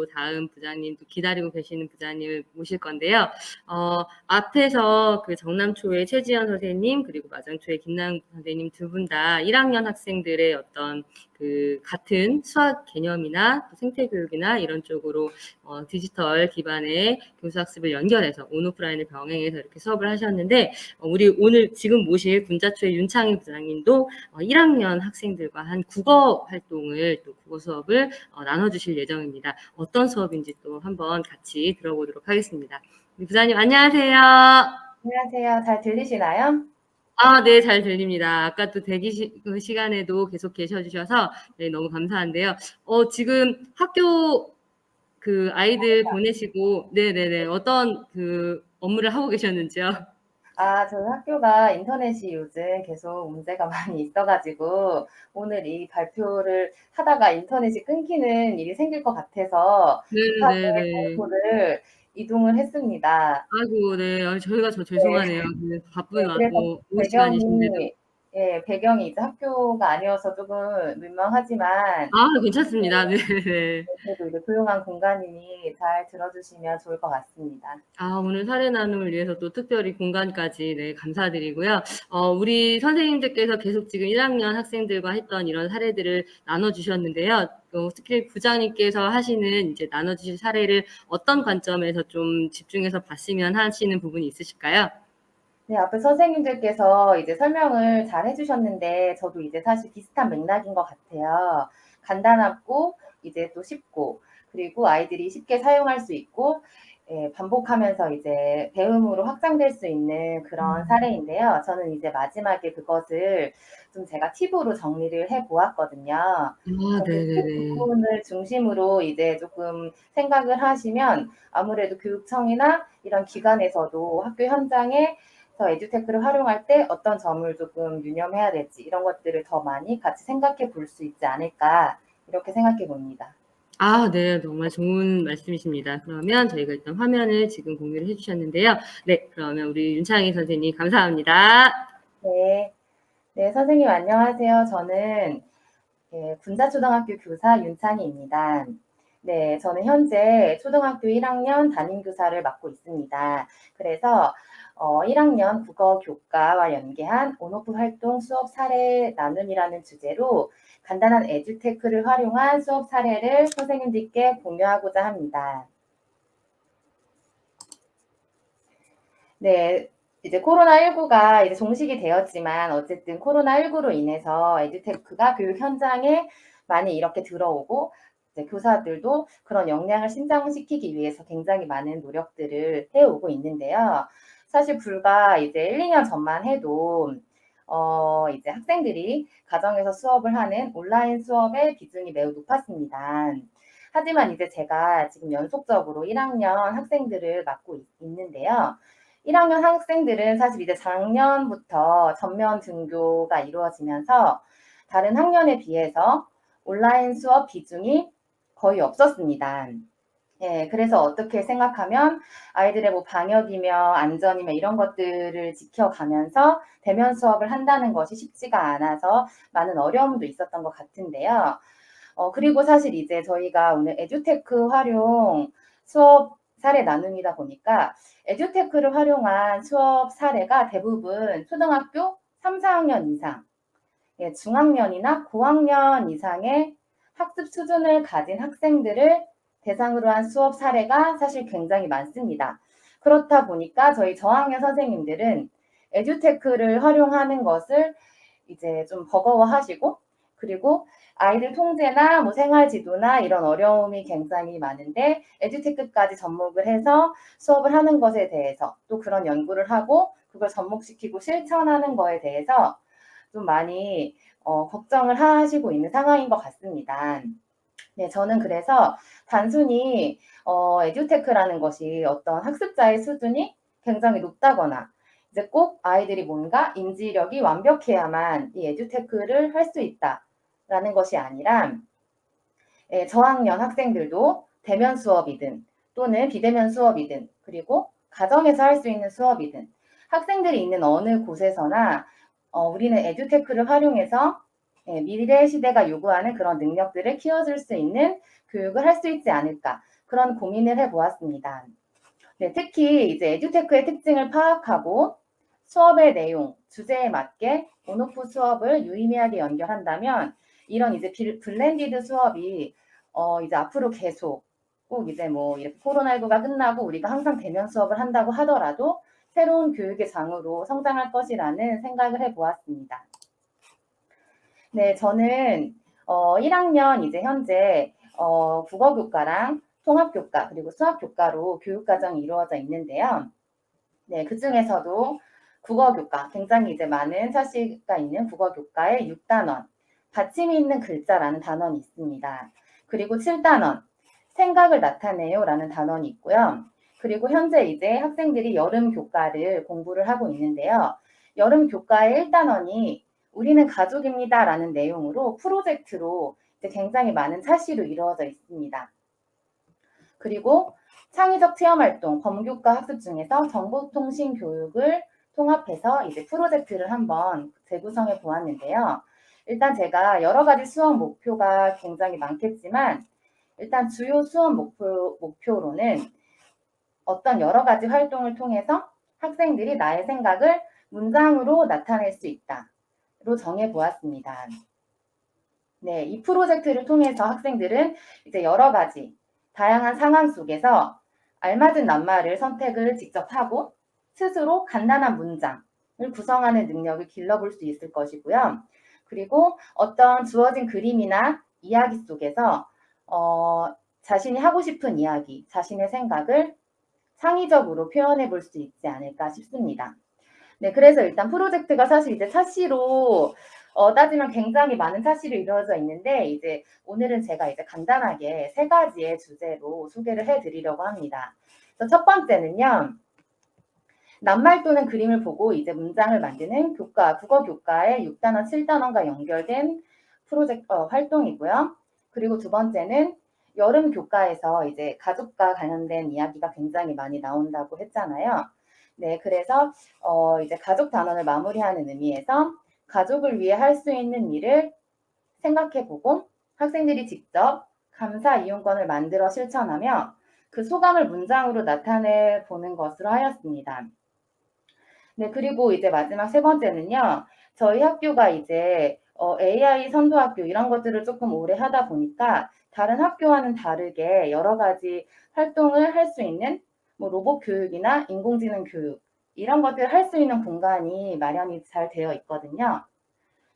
또 다음 부장님, 또 기다리고 계시는 부장님을 모실 건데요. 앞에서 그 정남초의 최지연 선생님, 그리고 마장초의 김나영 선생님 두 분 다 1학년 학생들의 어떤 그 같은 수학 개념이나 생태교육이나 이런 쪽으로 디지털 기반의 교수학습을 연결해서 온오프라인을 병행해서 이렇게 수업을 하셨는데, 우리 오늘 지금 모실 군자초의 윤창희 부장님도 1학년 학생들과 한 국어 활동을, 또 국어 수업을 나눠주실 예정입니다. 어떤 수업인지 또 한번 같이 들어보도록 하겠습니다. 부장님 안녕하세요. 안녕하세요. 잘 들리시나요? 네, 잘 들립니다. 아까 또 대기 시간에도 계속 계셔주셔서 네, 너무 감사한데요. 지금 학교 그 아이들 보내시고, 네네네, 어떤 그 업무를 하고 계셨는지요? 저희 학교가 인터넷이 요즘 계속 문제가 많이 있어가지고 오늘 이 발표를 하다가 인터넷이 끊기는 일이 생길 것 같아서 급하게 네네네. 장소를 이동을 했습니다. 아이고, 네. 저희가 네. 죄송하네요. 바쁜 네, 그래서 오후 시간이신데도. 배경이 이제 학교가 아니어서 조금 민망하지만 괜찮습니다. 네네. 그래도 이제 조용한 공간이니 잘 들어주시면 좋을 것 같습니다. 오늘 사례 나눔을 위해서 또 특별히 공간까지, 네, 감사드리고요. 우리 선생님들께서 계속 지금 1학년 학생들과 했던 이런 사례들을 나눠주셨는데요. 특히 부장님께서 하시는 이제 나눠주실 사례를 어떤 관점에서 좀 집중해서 봤으면 하시는 부분이 있으실까요? 네, 앞에 선생님들께서 이제 설명을 잘 해주셨는데, 저도 이제 사실 비슷한 맥락인 것 같아요. 간단하고, 이제 또 쉽고, 그리고 아이들이 쉽게 사용할 수 있고, 반복하면서 이제 배움으로 확장될 수 있는 그런 사례인데요. 저는 이제 마지막에 그것을 좀 제가 팁으로 정리를 해 보았거든요. 그래서 그 네네네. 부분을 중심으로 이제 조금 생각을 하시면 아무래도 교육청이나 이런 기관에서도 학교 현장에 에듀테크를 활용할 때 어떤 점을 조금 유념해야 될지 이런 것들을 더 많이 같이 생각해 볼 수 있지 않을까 이렇게 생각해 봅니다. 네. 정말 좋은 말씀이십니다. 그러면 저희가 일단 화면을 지금 공유를 해주셨는데요. 네, 그러면 우리 윤창희 선생님 감사합니다. 네. 네, 선생님 안녕하세요. 저는 군자초등학교 교사 윤창희입니다. 네, 저는 현재 초등학교 1학년 담임교사를 맡고 있습니다. 그래서 1학년 국어 교과와 연계한 온오프 활동 수업 사례 나눔이라는 주제로 간단한 에듀테크를 활용한 수업 사례를 선생님들께 공유하고자 합니다. 네, 이제 코로나19가 이제 종식이 되었지만 어쨌든 코로나19로 인해서 에듀테크가 교육 현장에 많이 이렇게 들어오고 이제 교사들도 그런 역량을 신장시키기 위해서 굉장히 많은 노력들을 해오고 있는데요. 사실 불과 이제 1, 2년 전만 해도 이제 학생들이 가정에서 수업을 하는 온라인 수업의 비중이 매우 높았습니다. 하지만 이제 제가 지금 연속적으로 1학년 학생들을 맡고 있는데요. 1학년 학생들은 사실 이제 작년부터 전면 등교가 이루어지면서 다른 학년에 비해서 온라인 수업 비중이 거의 없었습니다. 예, 그래서 어떻게 생각하면 아이들의 뭐 방역이며 안전이며 이런 것들을 지켜가면서 대면 수업을 한다는 것이 쉽지가 않아서 많은 어려움도 있었던 것 같은데요. 그리고 사실 이제 저희가 오늘 에듀테크 활용 수업 사례 나눔이다 보니까 에듀테크를 활용한 수업 사례가 대부분 초등학교 3, 4학년 이상, 중학년이나 고학년 이상의 학습 수준을 가진 학생들을 대상으로 한 수업 사례가 사실 굉장히 많습니다. 그렇다 보니까 저희 저학년 선생님들은 에듀테크를 활용하는 것을 이제 좀 버거워하시고, 그리고 아이들 통제나 뭐 생활 지도나 이런 어려움이 굉장히 많은데 에듀테크까지 접목을 해서 수업을 하는 것에 대해서 또 그런 연구를 하고 그걸 접목시키고 실천하는 거에 대해서 좀 많이 걱정을 하시고 있는 상황인 것 같습니다. 네, 저는 그래서 단순히 에듀테크라는 것이 어떤 학습자의 수준이 굉장히 높다거나 이제 꼭 아이들이 뭔가 인지력이 완벽해야만 이 에듀테크를 할 수 있다라는 것이 아니라 저학년 학생들도 대면 수업이든 또는 비대면 수업이든 그리고 가정에서 할 수 있는 수업이든 학생들이 있는 어느 곳에서나 우리는 에듀테크를 활용해서 미래 시대가 요구하는 그런 능력들을 키워줄 수 있는 교육을 할 수 있지 않을까. 그런 고민을 해보았습니다. 네, 특히 이제 에듀테크의 특징을 파악하고 수업의 내용, 주제에 맞게 온오프 수업을 유의미하게 연결한다면 이런 이제 블렌디드 수업이 이제 앞으로 계속 꼭 이제 뭐 이렇게 코로나19가 끝나고 우리가 항상 대면 수업을 한다고 하더라도 새로운 교육의 장으로 성장할 것이라는 생각을 해보았습니다. 네, 저는 1학년 이제 현재 국어교과랑 통합교과 그리고 수학교과로 교육과정이 이루어져 있는데요. 네, 그 중에서도 국어교과, 굉장히 이제 많은 차시가 있는 국어교과의 6단원, 받침이 있는 글자라는 단원이 있습니다. 그리고 7단원, 생각을 나타내요라는 단원이 있고요. 그리고 현재 이제 학생들이 여름 교과를 공부를 하고 있는데요. 여름 교과의 1단원이 우리는 가족입니다라는 내용으로 프로젝트로 이제 굉장히 많은 차시로 이루어져 있습니다. 그리고 창의적 체험활동, 범교과 학습 중에서 정보통신 교육을 통합해서 이제 프로젝트를 한번 재구성해 보았는데요. 일단 제가 여러 가지 수업 목표가 굉장히 많겠지만 일단 주요 수업 목표로는 어떤 여러 가지 활동을 통해서 학생들이 나의 생각을 문장으로 나타낼 수 있다로 정해 보았습니다. 네, 이 프로젝트를 통해서 학생들은 이제 여러 가지 다양한 상황 속에서 알맞은 낱말을 선택을 직접 하고 스스로 간단한 문장을 구성하는 능력을 길러볼 수 있을 것이고요. 그리고 어떤 주어진 그림이나 이야기 속에서 자신이 하고 싶은 이야기, 자신의 생각을 창의적으로 표현해 볼 수 있지 않을까 싶습니다. 네, 그래서 일단 프로젝트가 사실 이제 차시로 따지면 굉장히 많은 차시로 이루어져 있는데 이제 오늘은 제가 이제 간단하게 3가지의 주제로 소개를 해드리려고 합니다. 그래서 첫 번째는요. 낱말 또는 그림을 보고 이제 문장을 만드는 국어 교과의 6단원, 7단원과 연결된 프로젝트 활동이고요. 그리고 두 번째는 여름 교과에서 이제 가족과 관련된 이야기가 굉장히 많이 나온다고 했잖아요. 네, 그래서 이제 가족 단원을 마무리하는 의미에서 가족을 위해 할 수 있는 일을 생각해보고 학생들이 직접 감사 이용권을 만들어 실천하며 그 소감을 문장으로 나타내 보는 것으로 하였습니다. 네, 그리고 이제 마지막 3번째는요. 저희 학교가 이제 AI 선도학교 이런 것들을 조금 오래 하다 보니까 다른 학교와는 다르게 여러 가지 활동을 할 수 있는 뭐 로봇 교육이나 인공지능 교육 이런 것들을 할 수 있는 공간이 마련이 잘 되어 있거든요.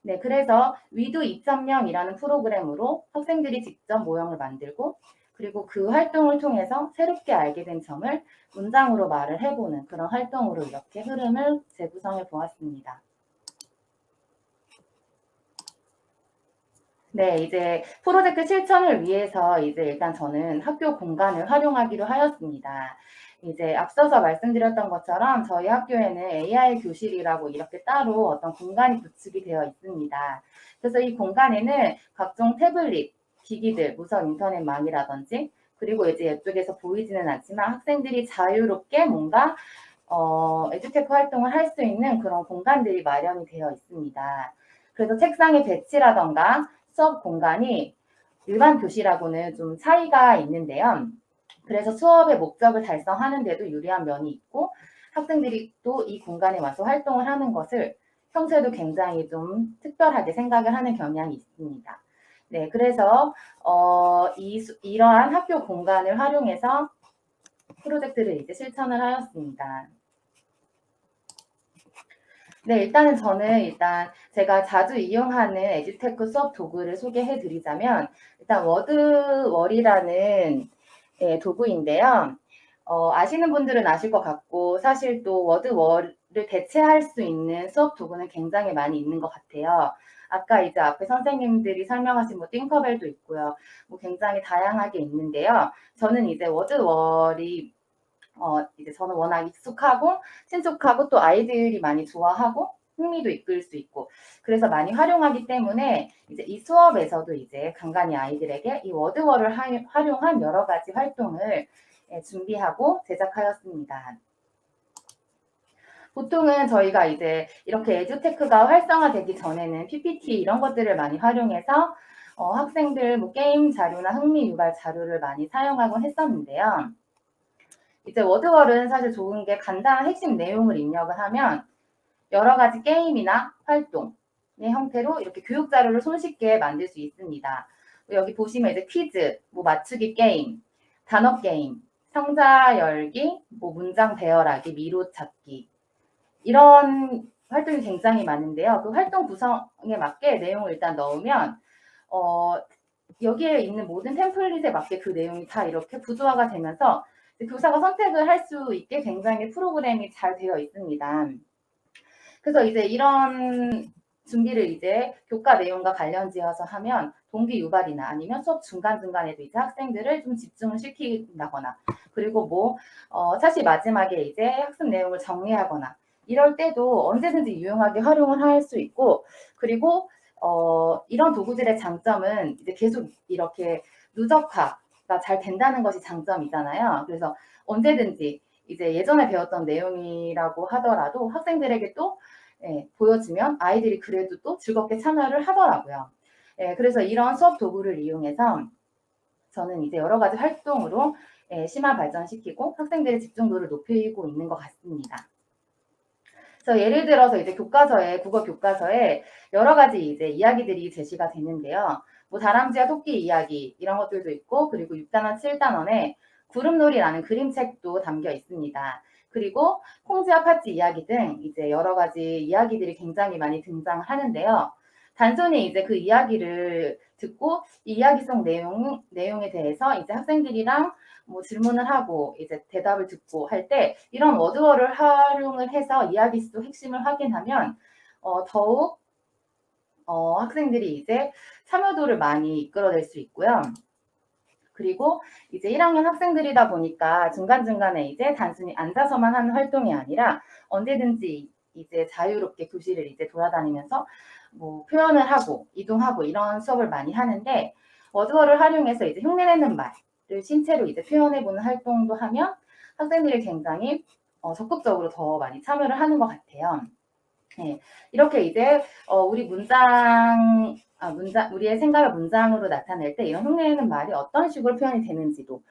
네, 그래서 위도 2.0이라는 프로그램으로 학생들이 직접 모형을 만들고 그리고 그 활동을 통해서 새롭게 알게 된 점을 문장으로 말을 해보는 그런 활동으로 이렇게 흐름을 재구성해 보았습니다. 네, 이제 프로젝트 실천을 위해서 이제 일단 저는 학교 공간을 활용하기로 하였습니다. 이제 앞서서 말씀드렸던 것처럼 저희 학교에는 AI 교실이라고 이렇게 따로 어떤 공간이 구축이 되어 있습니다. 그래서 이 공간에는 각종 태블릿, 기기들, 무선 인터넷망이라든지 그리고 이제 이쪽에서 보이지는 않지만 학생들이 자유롭게 뭔가 에듀테크 활동을 할 수 있는 그런 공간들이 마련이 되어 있습니다. 그래서 책상의 배치라던가 수업 공간이 일반 교실하고는 좀 차이가 있는데요. 그래서 수업의 목적을 달성하는 데도 유리한 면이 있고 학생들이 또 이 공간에 와서 활동을 하는 것을 평소에도 굉장히 좀 특별하게 생각을 하는 경향이 있습니다. 네, 그래서 이러한 학교 공간을 활용해서 프로젝트를 이제 실천을 하였습니다. 네, 일단은 저는 제가 자주 이용하는 에듀테크 수업 도구를 소개해 드리자면 일단 워드월이라는 도구인데요. 아시는 분들은 아실 것 같고 사실 또 워드월을 대체할 수 있는 수업 도구는 굉장히 많이 있는 것 같아요. 아까 이제 앞에 선생님들이 설명하신 뭐 띵커벨도 있고요. 뭐 굉장히 다양하게 있는데요. 저는 이제 워드월이 이제 저는 워낙 익숙하고 친숙하고 또 아이들이 많이 좋아하고 흥미도 이끌 수 있고 그래서 많이 활용하기 때문에 이제 이 수업에서도 이제 간간히 아이들에게 이 워드월을 활용한 여러 가지 활동을 준비하고 제작하였습니다. 보통은 저희가 이제 이렇게 에듀테크가 활성화되기 전에는 PPT 이런 것들을 많이 활용해서 학생들 뭐 게임 자료나 흥미 유발 자료를 많이 사용하곤 했었는데요. 이제 워드월은 사실 좋은 게 간단한 핵심 내용을 입력을 하면 여러 가지 게임이나 활동의 형태로 이렇게 교육 자료를 손쉽게 만들 수 있습니다. 여기 보시면 이제 퀴즈, 뭐 맞추기 게임, 단어 게임, 상자 열기, 뭐 문장 배열하기, 미로 찾기 이런 활동이 굉장히 많은데요. 그 활동 구성에 맞게 내용을 일단 넣으면 여기에 있는 모든 템플릿에 맞게 그 내용이 다 이렇게 구조화가 되면서 교사가 선택을 할 수 있게 굉장히 프로그램이 잘 되어 있습니다. 그래서 이제 이런 준비를 이제 교과 내용과 관련지어서 하면 동기 유발이나 아니면 수업 중간중간에도 이제 학생들을 좀 집중을 시킨다거나 그리고 뭐 사실 마지막에 이제 학습 내용을 정리하거나 이럴 때도 언제든지 유용하게 활용을 할 수 있고 그리고 이런 도구들의 장점은 이제 계속 이렇게 누적화가 잘 된다는 것이 장점이잖아요. 그래서 언제든지 이제 예전에 배웠던 내용이라고 하더라도 학생들에게 또 보여주면 아이들이 그래도 또 즐겁게 참여를 하더라고요. 그래서 이런 수업 도구를 이용해서 저는 이제 여러 가지 활동으로 심화 발전시키고 학생들의 집중도를 높이고 있는 것 같습니다. 그래서 예를 들어서 이제 교과서에 국어 교과서에 여러 가지 이제 이야기들이 제시가 되는데요. 뭐 다람쥐와 토끼 이야기 이런 것들도 있고 그리고 6단원, 7단원에 구름놀이라는 그림책도 담겨 있습니다. 그리고 콩쥐와 팥쥐 이야기 등 이제 여러 가지 이야기들이 굉장히 많이 등장하는데요. 단순히 이제 그 이야기를 듣고 이 이야기 속 내용에 대해서 이제 학생들이랑 뭐 질문을 하고 이제 대답을 듣고 할 때 이런 워드월을 활용을 해서 이야기 속 핵심을 확인하면 더욱 학생들이 이제 참여도를 많이 이끌어낼 수 있고요. 그리고 이제 1학년 학생들이다 보니까 중간중간에 이제 단순히 앉아서만 하는 활동이 아니라 언제든지 이제 자유롭게 교실을 이제 돌아다니면서 뭐 표현을 하고 이동하고 이런 수업을 많이 하는데 워드월을 활용해서 이제 흉내내는 말을 신체로 이제 표현해보는 활동도 하면 학생들이 굉장히 적극적으로 더 많이 참여를 하는 것 같아요. 네, 이렇게 이제 우리의 생각을 문장으로 나타낼 때 이런 흉내내는 말이 어떤 식으로 표현이 되는지도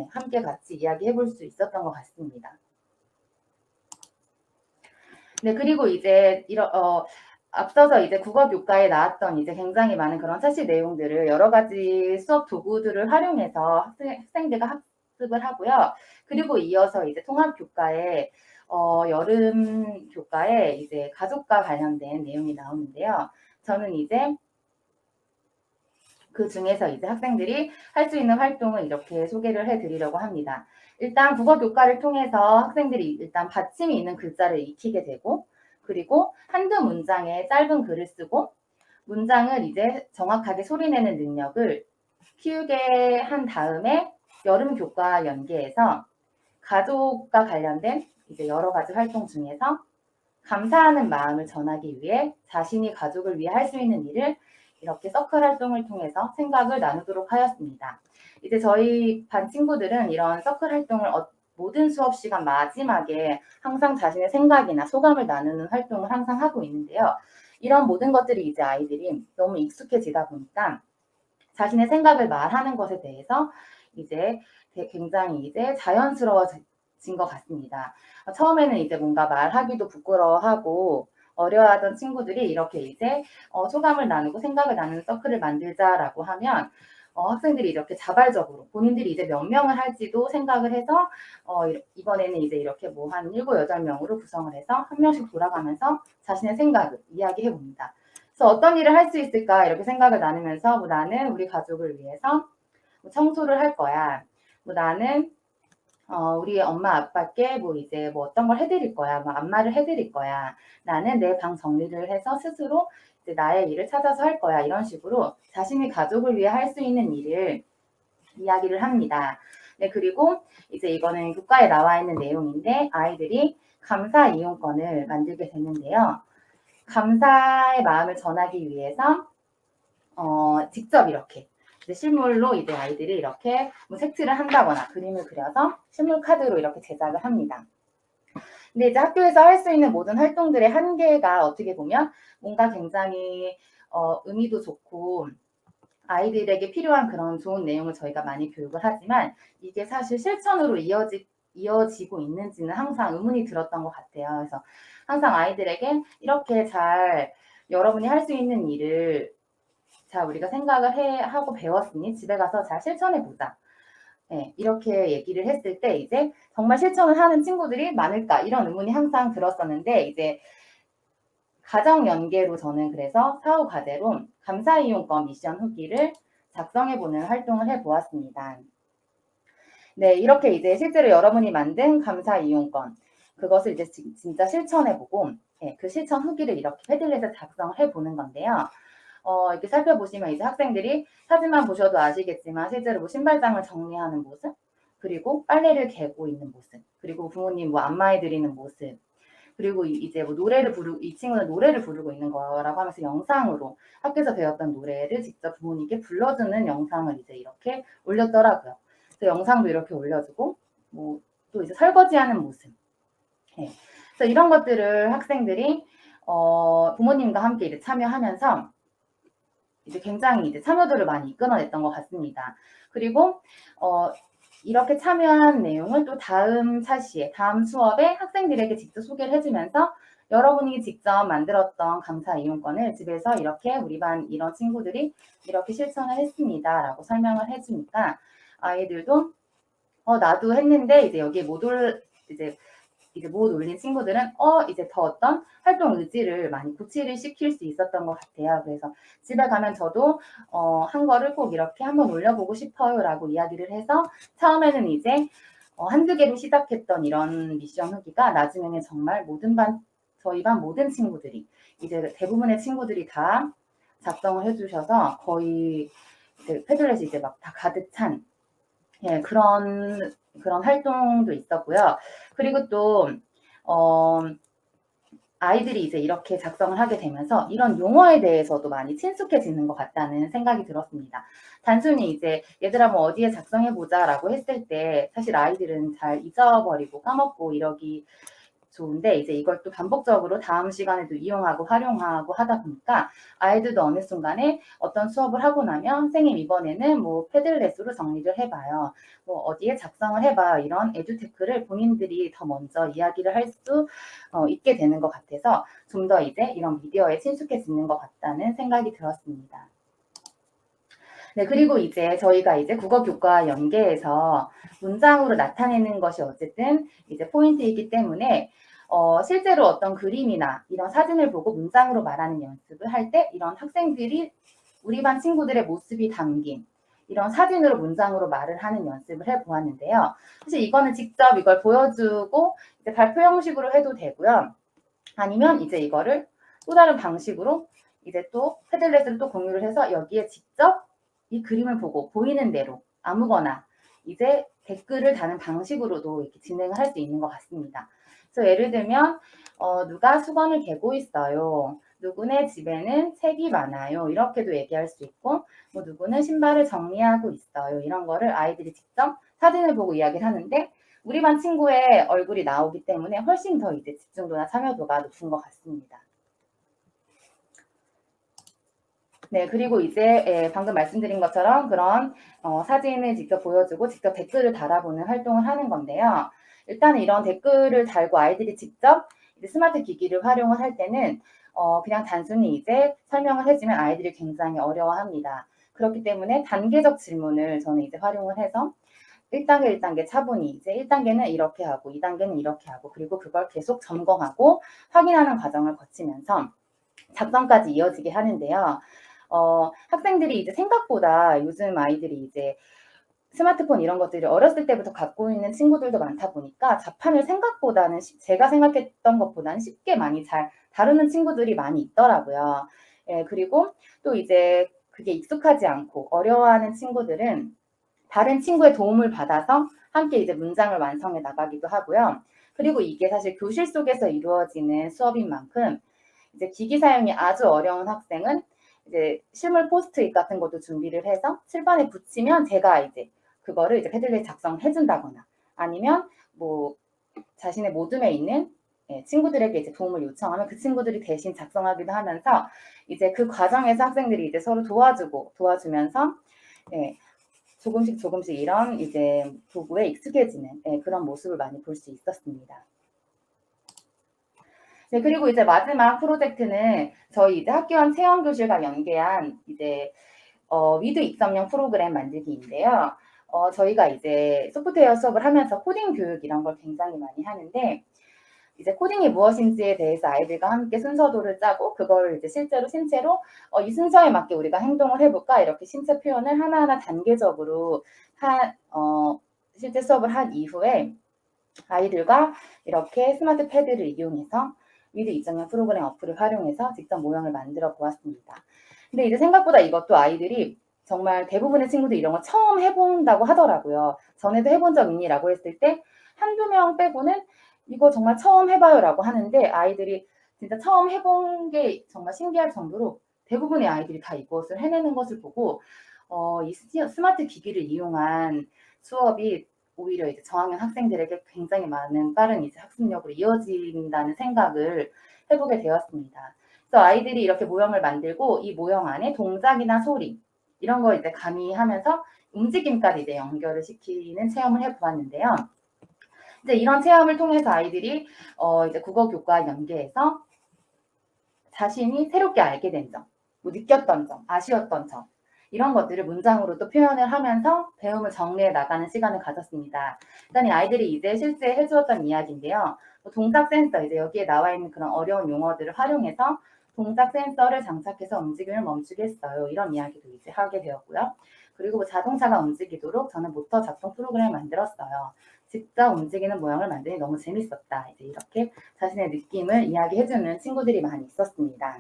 함께 같이 이야기해 볼 수 있었던 것 같습니다. 네, 그리고 이제 앞서서 이제 국어 교과에 나왔던 이제 굉장히 많은 그런 사실 내용들을 여러 가지 수업 도구들을 활용해서 학생들과 학습을 하고요. 그리고 이어서 이제 통합 교과에 여름 교과에 이제 가족과 관련된 내용이 나오는데요. 저는 이제 그 중에서 이제 학생들이 할 수 있는 활동을 이렇게 소개를 해드리려고 합니다. 일단 국어 교과를 통해서 학생들이 일단 받침이 있는 글자를 익히게 되고 그리고 한두 문장에 짧은 글을 쓰고 문장을 이제 정확하게 소리내는 능력을 키우게 한 다음에 여름 교과 연계해서 가족과 관련된 이제 여러 가지 활동 중에서 감사하는 마음을 전하기 위해 자신이 가족을 위해 할 수 있는 일을 이렇게 서클 활동을 통해서 생각을 나누도록 하였습니다. 이제 저희 반 친구들은 이런 서클 활동을 모든 수업 시간 마지막에 항상 자신의 생각이나 소감을 나누는 활동을 항상 하고 있는데요. 이런 모든 것들이 이제 아이들이 너무 익숙해지다 보니까 자신의 생각을 말하는 것에 대해서 이제 굉장히 이제 자연스러워진 것 같습니다. 처음에는 이제 뭔가 말하기도 부끄러워하고 어려워하던 친구들이 이렇게 이제 소감을 나누고 생각을 나누는 서클을 만들자라고 하면 학생들이 이렇게 자발적으로 본인들이 이제 몇 명을 할지도 생각을 해서 이번에는 이제 이렇게 뭐 한 7, 8명으로 구성을 해서 한 명씩 돌아가면서 자신의 생각을 이야기해 봅니다. 그래서 어떤 일을 할 수 있을까 이렇게 생각을 나누면서 뭐 나는 우리 가족을 위해서 뭐 청소를 할 거야. 뭐 나는 우리 엄마 아빠께 뭐 이제 뭐 어떤 걸 해드릴 거야. 뭐 안마를 해드릴 거야. 나는 내 방 정리를 해서 스스로 이제 나의 일을 찾아서 할 거야. 이런 식으로 자신의 가족을 위해 할 수 있는 일을 이야기를 합니다. 네, 그리고 이제 이거는 교과에 나와 있는 내용인데 아이들이 감사 이용권을 만들게 되는데요. 감사의 마음을 전하기 위해서 직접 이렇게 이제 실물로 이제 아이들이 이렇게 뭐 색칠을 한다거나 그림을 그려서 실물 카드로 이렇게 제작을 합니다. 근데 이제 학교에서 할 수 있는 모든 활동들의 한계가 어떻게 보면 뭔가 굉장히 의미도 좋고 아이들에게 필요한 그런 좋은 내용을 저희가 많이 교육을 하지만 이게 사실 실천으로 이어지고 있는지는 항상 의문이 들었던 것 같아요. 그래서 항상 아이들에게 이렇게 잘 여러분이 할 수 있는 일을 자, 우리가 생각을 하고 배웠으니 집에 가서 잘 실천해 보자. 네, 이렇게 얘기를 했을 때 이제 정말 실천을 하는 친구들이 많을까 이런 의문이 항상 들었었는데 이제 가정 연계로 저는 그래서 사후 과제로 감사이용권 미션 후기를 작성해보는 활동을 해보았습니다. 네, 이렇게 이제 실제로 여러분이 만든 감사이용권 그것을 이제 진짜 실천해보고 그 실천 후기를 이렇게 패들렛에 작성을 해보는 건데요. 이렇게 살펴보시면 이제 학생들이 사진만 보셔도 아시겠지만 실제로 뭐 신발장을 정리하는 모습, 그리고 빨래를 개고 있는 모습, 그리고 부모님 뭐 안마해 드리는 모습, 그리고 이제 뭐 이 친구는 노래를 부르고 있는 거라고 하면서 영상으로 학교에서 배웠던 노래를 직접 부모님께 불러주는 영상을 이제 이렇게 올렸더라고요. 그래서 영상도 이렇게 올려주고, 뭐 또 이제 설거지하는 모습. 네. 그래서 이런 것들을 학생들이 부모님과 함께 이제 참여하면서 이제 굉장히 이제 참여도를 많이 이끌어냈던 것 같습니다. 그리고 이렇게 참여한 내용을 또 다음 차시에, 다음 수업에 학생들에게 직접 소개를 해주면서 여러분이 직접 만들었던 감사 이용권을 집에서 이렇게 우리 반 이런 친구들이 이렇게 실천을 했습니다. 라고 설명을 해주니까 아이들도 나도 했는데 이제 여기에 이제 못 올린 친구들은 이제 더 어떤 활동 의지를 많이 고취를 시킬 수 있었던 것 같아요. 그래서 집에 가면 저도 한 거를 꼭 이렇게 한번 올려보고 싶어요 라고 이야기를 해서 처음에는 이제 한두 개로 시작했던 이런 미션 후기가 나중에는 정말 저희 반 모든 친구들이 이제 대부분의 친구들이 다 작성을 해주셔서 거의 이제 패들렛이 이제 막 다 가득 찬 그런 활동도 있었고요. 그리고 또 아이들이 이제 이렇게 작성을 하게 되면서 이런 용어에 대해서도 많이 친숙해지는 것 같다는 생각이 들었습니다. 단순히 이제 얘들아 뭐 어디에 작성해보자라고 했을 때 사실 아이들은 잘 잊어버리고 까먹고 이러기 좋은데 이제 이걸 또 반복적으로 다음 시간에도 이용하고 활용하고 하다 보니까 아이들도 어느 순간에 어떤 수업을 하고 나면 선생님 이번에는 뭐 패들렛으로 정리를 해봐요. 뭐 어디에 작성을 해봐 이런 에듀테크를 본인들이 더 먼저 이야기를 할 수 있게 되는 것 같아서 좀 더 이제 이런 미디어에 친숙해지는 것 같다는 생각이 들었습니다. 네, 그리고 이제 저희가 이제 국어 교과 연계해서 문장으로 나타내는 것이 어쨌든 이제 포인트이기 때문에 실제로 어떤 그림이나 이런 사진을 보고 문장으로 말하는 연습을 할 때 이런 학생들이 우리 반 친구들의 모습이 담긴 이런 사진으로 문장으로 말을 하는 연습을 해보았는데요. 사실 이거는 직접 이걸 보여주고 이제 발표 형식으로 해도 되고요. 아니면 이제 이거를 또 다른 방식으로 이제 또 패들렛을 또 공유를 해서 여기에 직접 이 그림을 보고 보이는 대로 아무거나 이제 댓글을 다는 방식으로도 이렇게 진행을 할 수 있는 것 같습니다. 그래서 예를 들면 누가 수건을 개고 있어요. 누구네 집에는 책이 많아요. 이렇게도 얘기할 수 있고 뭐 누구는 신발을 정리하고 있어요. 이런 거를 아이들이 직접 사진을 보고 이야기를 하는데 우리 반 친구의 얼굴이 나오기 때문에 훨씬 더 이제 집중도나 참여도가 높은 것 같습니다. 네, 그리고 이제 방금 말씀드린 것처럼 그런 사진을 직접 보여주고 직접 댓글을 달아보는 활동을 하는 건데요. 일단 이런 댓글을 달고 아이들이 직접 이제 스마트 기기를 활용을 할 때는 그냥 단순히 이제 설명을 해주면 아이들이 굉장히 어려워합니다. 그렇기 때문에 단계적 질문을 저는 이제 활용을 해서 1단계 1단계 차분히 이제 1단계는 이렇게 하고 2단계는 이렇게 하고 그리고 그걸 계속 점검하고 확인하는 과정을 거치면서 작성까지 이어지게 하는데요. 학생들이 이제 생각보다 요즘 아이들이 이제 스마트폰 이런 것들이 어렸을 때부터 갖고 있는 친구들도 많다 보니까 자판을 생각보다는 제가 생각했던 것보다는 쉽게 많이 잘 다루는 친구들이 많이 있더라고요. 예, 그리고 또 이제 그게 익숙하지 않고 어려워하는 친구들은 다른 친구의 도움을 받아서 함께 이제 문장을 완성해 나가기도 하고요. 그리고 이게 사실 교실 속에서 이루어지는 수업인 만큼 이제 기기 사용이 아주 어려운 학생은 이제 실물 포스트잇 같은 것도 준비를 해서 칠판에 붙이면 제가 이제 그거를 이제 패들렛 작성해 준다거나 아니면 뭐 자신의 모둠에 있는 친구들에게 이제 도움을 요청하면 그 친구들이 대신 작성하기도 하면서 이제 그 과정에서 학생들이 이제 서로 도와주면서 조금씩 이런 이제 도구에 익숙해지는 그런 모습을 많이 볼 수 있었습니다. 네, 그리고 이제 마지막 프로젝트는 저희 이제 학교원 체험교실과 연계한 이제 위드 입성형 프로그램 만들기인데요. 저희가 이제 소프트웨어 수업을 하면서 코딩 교육 이런 걸 굉장히 많이 하는데 이제 코딩이 무엇인지에 대해서 아이들과 함께 순서도를 짜고 그걸 이제 실제로 신체로 이 순서에 맞게 우리가 행동을 해볼까 이렇게 신체 표현을 하나하나 단계적으로 실제 수업을 한 이후에 아이들과 이렇게 스마트 패드를 이용해서 위드 입성형 프로그램 어플을 활용해서 직접 모형을 만들어 보았습니다. 근데 이제 생각보다 이것도 아이들이 정말 대부분의 친구들이 이런 거 처음 해본다고 하더라고요. 전에도 해본 적 있니? 라고 했을 때 한두 명 빼고는 이거 정말 처음 해봐요 라고 하는데 아이들이 진짜 처음 해본 게 정말 신기할 정도로 대부분의 아이들이 다 이것을 해내는 것을 보고 이 스마트 기기를 이용한 수업이 오히려 이제 저학년 학생들에게 굉장히 많은 빠른 이제 학습력으로 이어진다는 생각을 해보게 되었습니다. 그래서 아이들이 이렇게 모형을 만들고 이 모형 안에 동작이나 소리 이런 거 이제 가미하면서 움직임까지 이제 연결을 시키는 체험을 해보았는데요. 이제 이런 체험을 통해서 아이들이 이제 국어 교과 연계해서 자신이 새롭게 알게 된 점, 뭐 느꼈던 점, 아쉬웠던 점 이런 것들을 문장으로 또 표현을 하면서 배움을 정리해 나가는 시간을 가졌습니다. 일단 이 아이들이 이제 실제 해주었던 이야기인데요. 동작 센서, 이제 여기에 나와 있는 그런 어려운 용어들을 활용해서 동작 센서를 장착해서 움직임을 멈추게 했어요. 이런 이야기도 이제 하게 되었고요. 그리고 뭐 자동차가 움직이도록 저는 모터 작동 프로그램을 만들었어요. 직접 움직이는 모형을 만드니 너무 재밌었다. 이제 이렇게 자신의 느낌을 이야기해주는 친구들이 많이 있었습니다.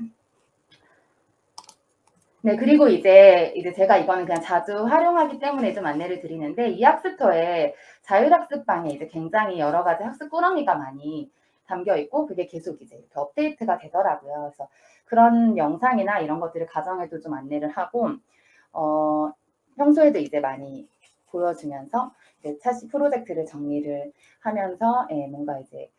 네, 그리고 이제 제가 이거는 그냥 자주 활용하기 때문에 좀 안내를 드리는데 이 학습터에 자율학습방에 이제 굉장히 여러 가지 학습 꾸러미가 많이 담겨 있고 그게 계속 이제 이렇게 업데이트가 되더라고요. 그래서 그런 영상이나 이런 것들을 가정에도 좀 안내를 하고 평소에도 이제 많이 보여주면서 이제 차시 프로젝트를 정리를 하면서 뭔가 이제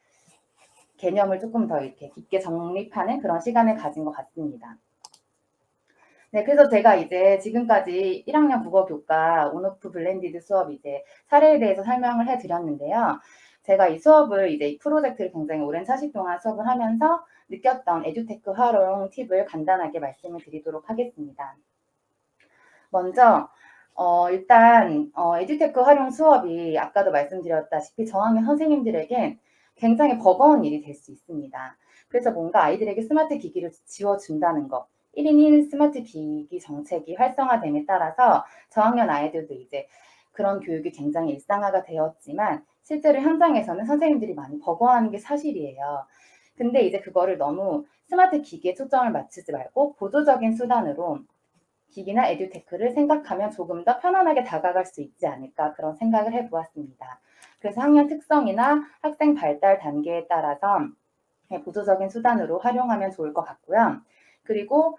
개념을 조금 더 이렇게 깊게 정립하는 그런 시간을 가진 것 같습니다. 네, 그래서 제가 이제 지금까지 1학년 국어 교과 온오프 블렌디드 수업 이제 사례에 대해서 설명을 해드렸는데요. 제가 이 수업을 이제 이 프로젝트를 굉장히 오랜 차시 동안 수업을 하면서 느꼈던 에듀테크 활용 팁을 간단하게 말씀을 드리도록 하겠습니다. 먼저 일단 에듀테크 활용 수업이 아까도 말씀드렸다시피 저학년 선생님들에게 굉장히 버거운 일이 될 수 있습니다. 그래서 뭔가 아이들에게 스마트 기기를 지워준다는 것, 1인 1 스마트 기기 정책이 활성화됨에 따라서 저학년 아이들도 이제 그런 교육이 굉장히 일상화가 되었지만 실제로 현장에서는 선생님들이 많이 버거워하는 게 사실이에요. 근데 이제 그거를 너무 스마트 기기에 초점을 맞추지 말고 보조적인 수단으로 기기나 에듀테크를 생각하면 조금 더 편안하게 다가갈 수 있지 않을까 그런 생각을 해보았습니다. 그래서 학년 특성이나 학생 발달 단계에 따라서 보조적인 수단으로 활용하면 좋을 것 같고요. 그리고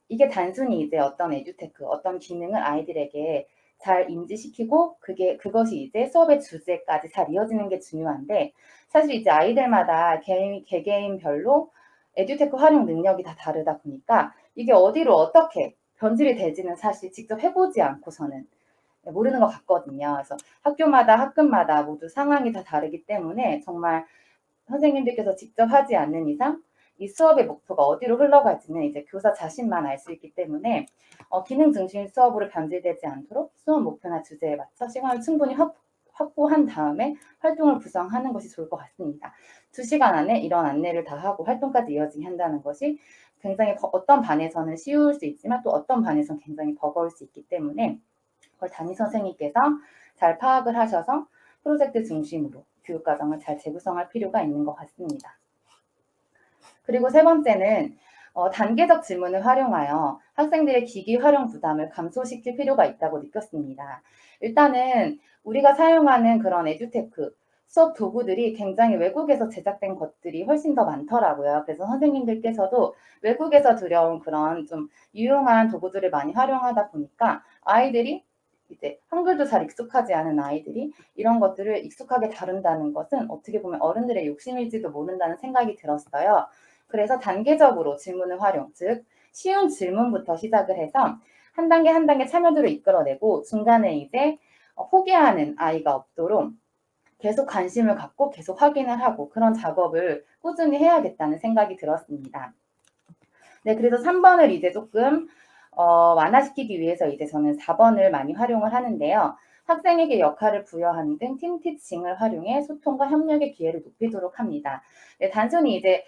이게 단순히 이제 어떤 에듀테크, 어떤 기능을 아이들에게 잘 인지시키고 그것이 이제 수업의 주제까지 잘 이어지는 게 중요한데 사실 이제 아이들마다 개개인별로 에듀테크 활용 능력이 다 다르다 보니까 이게 어디로 어떻게 변질이 될지는 사실 직접 해보지 않고서는 모르는 것 같거든요. 그래서 학교마다 학급마다 모두 상황이 다 다르기 때문에 정말 선생님들께서 직접 하지 않는 이상 이 수업의 목표가 어디로 흘러갈지는 이제 교사 자신만 알 수 있기 때문에 기능 중심 수업으로 변질되지 않도록 수업 목표나 주제에 맞춰 시간을 충분히 확보한 다음에 활동을 구성하는 것이 좋을 것 같습니다. 2시간 안에 이런 안내를 다 하고 활동까지 이어지게 한다는 것이 굉장히 어떤 반에서는 쉬울 수 있지만 또 어떤 반에서는 굉장히 버거울 수 있기 때문에 그걸 담임 선생님께서 잘 파악을 하셔서 프로젝트 중심으로 교육과정을 잘 재구성할 필요가 있는 것 같습니다. 그리고 세 번째는 단계적 질문을 활용하여 학생들의 기기 활용 부담을 감소시킬 필요가 있다고 느꼈습니다. 일단은 우리가 사용하는 그런 에듀테크 수업 도구들이 굉장히 외국에서 제작된 것들이 훨씬 더 많더라고요. 그래서 선생님들께서도 외국에서 들여온 그런 좀 유용한 도구들을 많이 활용하다 보니까 아이들이 이제 한글도 잘 익숙하지 않은 아이들이 이런 것들을 익숙하게 다룬다는 것은 어떻게 보면 어른들의 욕심일지도 모른다는 생각이 들었어요. 그래서 단계적으로 질문을 활용, 즉 쉬운 질문부터 시작을 해서 한 단계 한 단계 참여도를 이끌어내고 중간에 이제 포기하는 아이가 없도록 계속 관심을 갖고 계속 확인을 하고 그런 작업을 꾸준히 해야겠다는 생각이 들었습니다. 네, 그래서 3번을 이제 조금 완화시키기 위해서 이제 저는 4번을 많이 활용을 하는데요. 학생에게 역할을 부여하는 등 팀 티칭을 활용해 소통과 협력의 기회를 높이도록 합니다. 네, 단순히 이제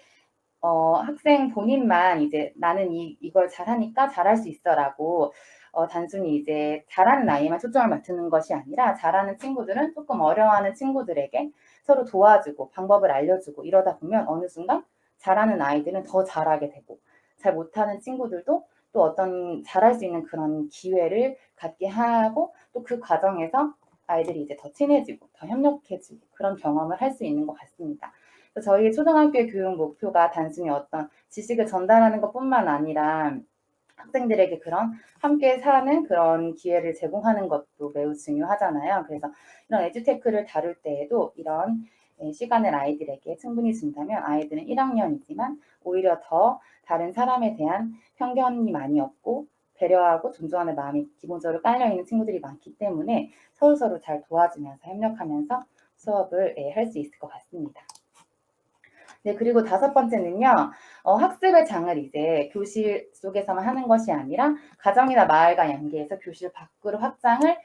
학생 본인만 이제 나는 이걸 잘하니까 잘할 수 있어라고 단순히 이제 잘하는 아이만 초점을 맞추는 것이 아니라 잘하는 친구들은 조금 어려워하는 친구들에게 서로 도와주고 방법을 알려주고 이러다 보면 어느 순간 잘하는 아이들은 더 잘하게 되고 잘 못하는 친구들도 또 어떤 잘할 수 있는 그런 기회를 갖게 하고 또 그 과정에서 아이들이 이제 더 친해지고 더 협력해지고 그런 경험을 할 수 있는 것 같습니다. 저희 초등학교의 교육 목표가 단순히 어떤 지식을 전달하는 것뿐만 아니라 학생들에게 그런 함께 사는 그런 기회를 제공하는 것도 매우 중요하잖아요. 그래서 이런 에듀테크를 다룰 때에도 이런 시간을 아이들에게 충분히 준다면 아이들은 1학년이지만 오히려 더 다른 사람에 대한 편견이 많이 없고 배려하고 존중하는 마음이 기본적으로 깔려있는 친구들이 많기 때문에 서로서로 잘 도와주면서 협력하면서 수업을 할 수 있을 것 같습니다. 네, 그리고 5번째는요, 학습의 장을 이제 교실 속에서만 하는 것이 아니라 가정이나 마을과 연계해서 교실 밖으로 확장을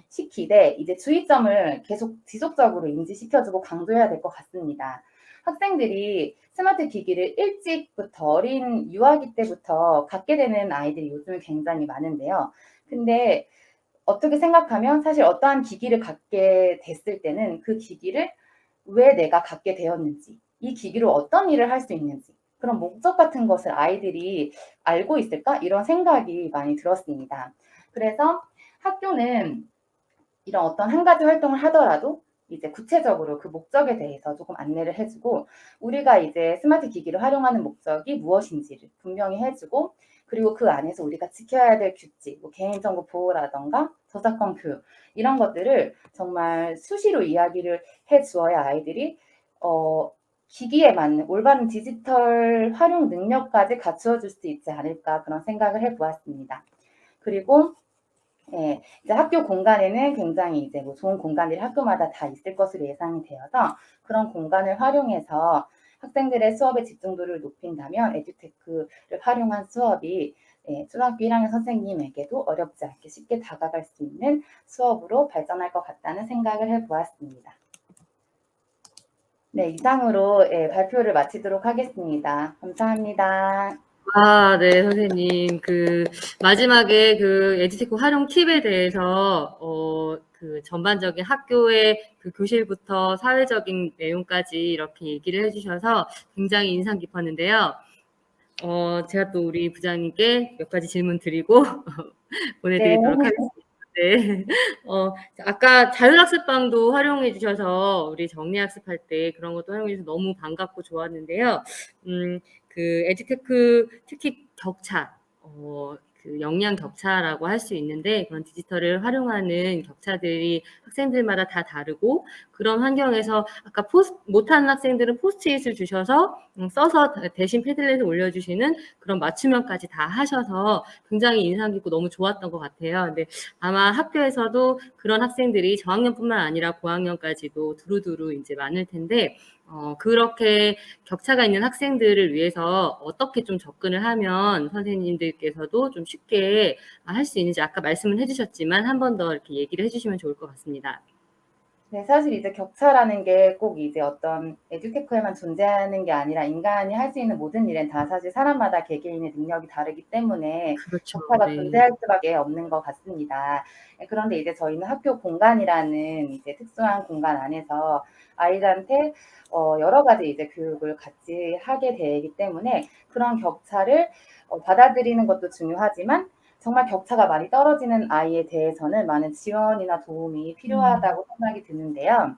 시키되 이제 주의점을 계속 지속적으로 인지시켜주고 강조해야 될 것 같습니다. 학생들이 스마트 기기를 일찍부터 어린 유아기 때부터 갖게 되는 아이들이 요즘은 굉장히 많은데요. 근데 어떻게 생각하면 사실 어떠한 기기를 갖게 됐을 때는 그 기기를 왜 내가 갖게 되었는지, 이 기기로 어떤 일을 할 수 있는지, 그런 목적 같은 것을 아이들이 알고 있을까? 이런 생각이 많이 들었습니다. 그래서 학교는 이런 어떤 한 가지 활동을 하더라도 이제 구체적으로 그 목적에 대해서 조금 안내를 해주고 우리가 이제 스마트 기기를 활용하는 목적이 무엇인지를 분명히 해주고 그리고 그 안에서 우리가 지켜야 될 규칙, 뭐 개인정보 보호라던가 저작권 교육 이런 것들을 정말 수시로 이야기를 해주어야 아이들이 기기에 맞는 올바른 디지털 활용 능력까지 갖추어 줄 수 있지 않을까 그런 생각을 해보았습니다. 그리고 이제 학교 공간에는 굉장히 이제 뭐 좋은 공간들이 학교마다 다 있을 것으로 예상이 되어서 그런 공간을 활용해서 학생들의 수업의 집중도를 높인다면 에듀테크를 활용한 수업이 초등학교 1학년 선생님에게도 어렵지 않게 쉽게 다가갈 수 있는 수업으로 발전할 것 같다는 생각을 해보았습니다. 네, 이상으로 발표를 마치도록 하겠습니다. 감사합니다. 아, 네, 선생님. 마지막에 에듀테크 활용 팁에 대해서, 그 전반적인 학교의 그 교실부터 사회적인 내용까지 이렇게 얘기를 해주셔서 굉장히 인상 깊었는데요. 제가 또 우리 부장님께 몇 가지 질문 드리고 보내드리도록 하겠습니다. 네. 아까 자율학습방도 활용해 주셔서 우리 정리학습할 때 그런 것도 활용해 주셔서 너무 반갑고 좋았는데요. 에듀테크 특히 격차, 그 역량 격차라고 할 수 있는데 그런 디지털을 활용하는 격차들이 학생들마다 다 다르고 그런 환경에서 아까 못하는 학생들은 포스트잇을 주셔서 써서 대신 패들렛에 올려주시는 그런 맞춤형까지 다 하셔서 굉장히 인상 깊고 너무 좋았던 것 같아요. 근데 아마 학교에서도 그런 학생들이 저학년뿐만 아니라 고학년까지도 두루두루 이제 많을 텐데 그렇게 격차가 있는 학생들을 위해서 어떻게 좀 접근을 하면 선생님들께서도 좀 쉽게 할 수 있는지 아까 말씀을 해주셨지만 한 번 더 이렇게 얘기를 해주시면 좋을 것 같습니다. 네, 사실 이제 격차라는 게 꼭 이제 어떤 에듀테크에만 존재하는 게 아니라 인간이 할 수 있는 모든 일엔 다 사실 사람마다 개개인의 능력이 다르기 때문에 그렇죠. 격차가 네. 존재할 수밖에 없는 것 같습니다. 그런데 이제 저희는 학교 공간이라는 이제 특수한 공간 안에서 아이들한테 여러 가지 이제 교육을 같이 하게 되기 때문에 그런 격차를 받아들이는 것도 중요하지만 정말 격차가 많이 떨어지는 아이에 대해서는 많은 지원이나 도움이 필요하다고 생각이 드는데요.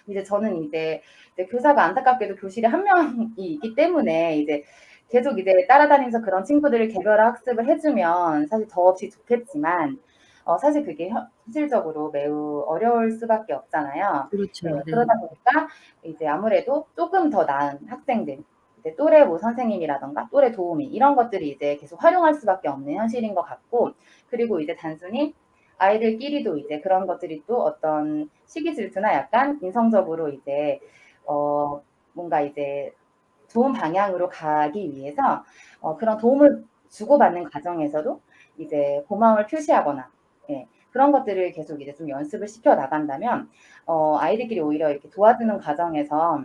이제 저는 이제 교사가 안타깝게도 교실에 한 명이 있기 때문에 이제 계속 이제 따라다니면서 그런 친구들을 개별 학습을 해주면 사실 더없이 좋겠지만 사실 그게 실질적으로 매우 어려울 수밖에 없잖아요. 네, 그렇죠. 네. 그러다 보니까 이제 아무래도 조금 더 나은 학생들, 이제 또래 뭐 선생님이라던가 또래 도우미 이런 것들이 이제 계속 활용할 수밖에 없는 현실인 것 같고, 그리고 이제 단순히 아이들끼리도 이제 그런 것들이 또 어떤 시기 질투나 약간 인성적으로 이제 뭔가 이제 좋은 방향으로 가기 위해서 그런 도움을 주고받는 과정에서도 이제 고마움을 표시하거나, 예, 그런 것들을 계속 이제 좀 연습을 시켜 나간다면 아이들끼리 오히려 이렇게 도와주는 과정에서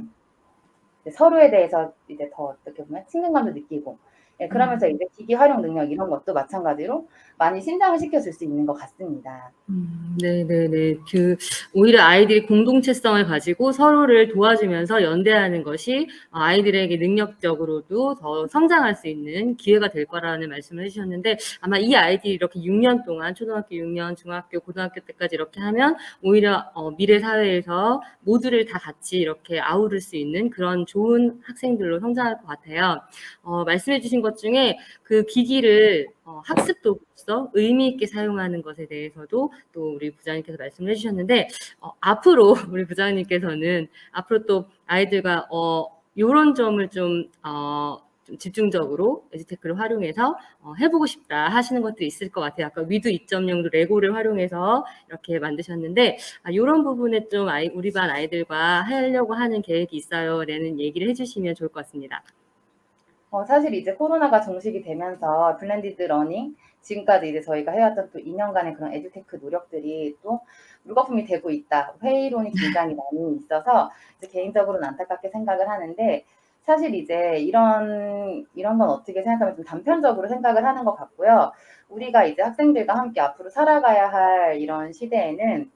이제 서로에 대해서 이제 더 어떻게 보면 친근감도 느끼고, 예, 그러면서 이제 기기 활용 능력 이런 것도 마찬가지로 많이 신장을 시켜줄 수 있는 것 같습니다. 네네네. 오히려 아이들이 공동체성을 가지고 서로를 도와주면서 연대하는 것이 아이들에게 능력적으로도 더 성장할 수 있는 기회가 될 거라는 말씀을 해주셨는데, 아마 이 아이들이 이렇게 6년 동안, 초등학교 6년, 중학교, 고등학교 때까지 이렇게 하면 오히려 미래 사회에서 모두를 다 같이 이렇게 아우를 수 있는 그런 좋은 학생들로 성장할 것 같아요. 말씀해 주신 것 중에 그 기기를 학습 도구로서 의미 있게 사용하는 것에 대해서도 또 우리 부장님께서 말씀을 해주셨는데, 앞으로 우리 부장님께서는 앞으로 또 아이들과 이런 점을 좀 집중적으로 에듀테크를 활용해서 해보고 싶다 하시는 것들이 있을 것 같아요. 아까 위드 2.0도 레고를 활용해서 이렇게 만드셨는데, 이런 부분에 좀 우리 반 아이들과 하려고 하는 계획이 있어요 라는 얘기를 해주시면 좋을 것 같습니다. 사실 이제 코로나가 종식이 되면서 블렌디드 러닝, 지금까지 이제 저희가 해왔던 또 2년간의 그런 에듀테크 노력들이 또 물거품이 되고 있다. 회의론이 굉장히 많이 있어서 이제 개인적으로는 안타깝게 생각을 하는데, 사실 이제 이런 건 어떻게 생각하면 좀 단편적으로 생각을 하는 것 같고요. 우리가 이제 학생들과 함께 앞으로 살아가야 할 이런 시대에는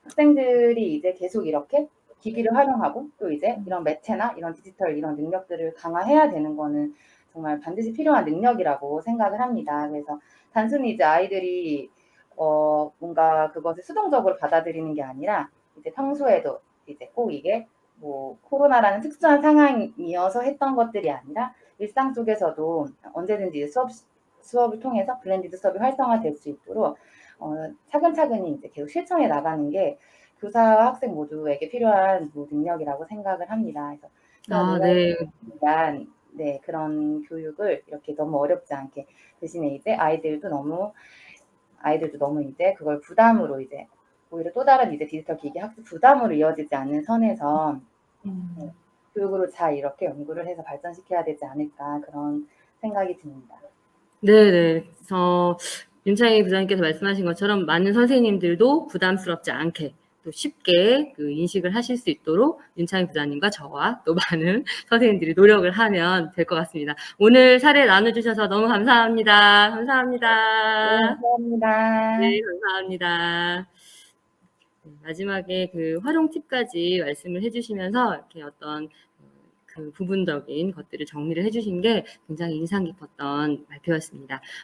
학생들이 이제 계속 이렇게 기기를 활용하고 또 이제 이런 매체나 이런 디지털 이런 능력들을 강화해야 되는 거는 정말 반드시 필요한 능력이라고 생각을 합니다. 그래서 단순히 이제 아이들이 뭔가 그것을 수동적으로 받아들이는 게 아니라 이제 평소에도 이제 꼭 이게 뭐 코로나라는 특수한 상황이어서 했던 것들이 아니라 일상 속에서도 언제든지 이제 수업을 통해서 블렌디드 수업이 활성화될 수 있도록 차근차근히 이제 계속 실천해 나가는 게 교사와 학생 모두에게 필요한 능력이라고 생각을 합니다. 그래서 그런 능력에 네. 대한 네, 그런 교육을 이렇게 너무 어렵지 않게, 대신에 이제 아이들도 너무 이제 그걸 부담으로 이제 오히려 또 다른 이제 디지털 기기 학습 부담으로 이어지지 않는 선에서 교육으로 잘 이렇게 연구를 해서 발전시켜야 되지 않을까, 그런 생각이 듭니다. 네네. 윤창희 부장님께서 말씀하신 것처럼 많은 선생님들도 부담스럽지 않게 또 쉽게 그 인식을 하실 수 있도록 윤창희 부장님과 저와 또 많은 선생님들이 노력을 하면 될 것 같습니다. 오늘 사례 나눠주셔서 너무 감사합니다. 감사합니다. 네, 감사합니다. 네, 감사합니다. 마지막에 그 활용 팁까지 말씀을 해주시면서 이렇게 어떤 그 부분적인 것들을 정리를 해주신 게 굉장히 인상 깊었던 발표였습니다.